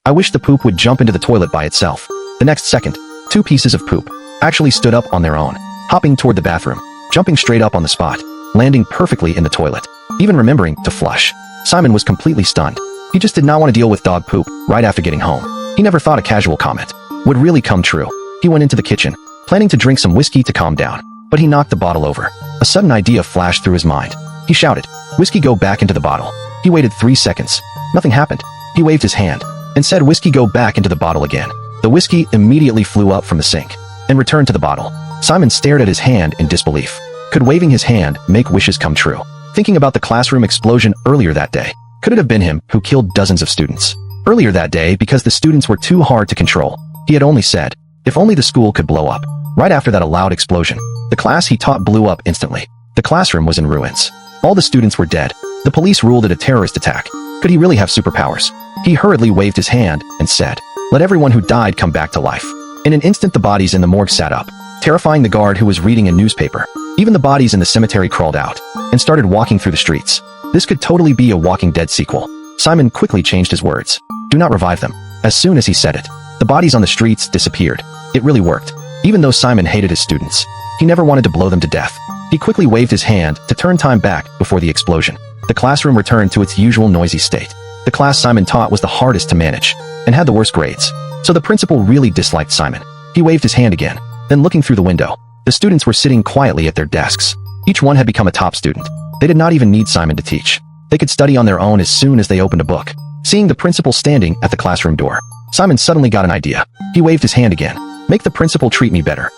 I wish the poop would jump into the toilet by itself. The next second, two pieces of poop actually stood up on their own, hopping toward the bathroom, jumping straight up on the spot, landing perfectly in the toilet, even remembering to flush. Simon was completely stunned. He just did not want to deal with dog poop right after getting home. He never thought a casual comment would really come true. He went into the kitchen, planning to drink some whiskey to calm down, but he knocked the bottle over. A sudden idea flashed through his mind. He shouted, "Whiskey, go back into the bottle." He waited 3 seconds. Nothing happened. He waved his hand and said, "Whiskey, go back into the bottle again." The whiskey immediately flew up from the sink and returned to the bottle. Simon stared at his hand in disbelief. Could waving his hand make wishes come true? Thinking about the classroom explosion earlier that day, could it have been him who killed dozens of students? Earlier that day, because the students were too hard to control, he had only said, if only the school could blow up. Right after that, a loud explosion. The class he taught blew up instantly. The classroom was in ruins. All the students were dead. The police ruled it a terrorist attack. Could he really have superpowers? He hurriedly waved his hand and said, "Let everyone who died come back to life." In an instant, the bodies in the morgue sat up, terrifying the guard who was reading a newspaper. Even the bodies in the cemetery crawled out and started walking through the streets. This could totally be a Walking Dead sequel. Simon quickly changed his words. "Do not revive them." As soon as he said it, the bodies on the streets disappeared. It really worked. Even though Simon hated his students, he never wanted to blow them to death. He quickly waved his hand to turn time back before the explosion. The classroom returned to its usual noisy state. The class Simon taught was the hardest to manage and had the worst grades. So the principal really disliked Simon. He waved his hand again, then looking through the window, the students were sitting quietly at their desks. Each one had become a top student. They did not even need Simon to teach. They could study on their own as soon as they opened a book. Seeing the principal standing at the classroom door, Simon suddenly got an idea. He waved his hand again. "Make the principal treat me better."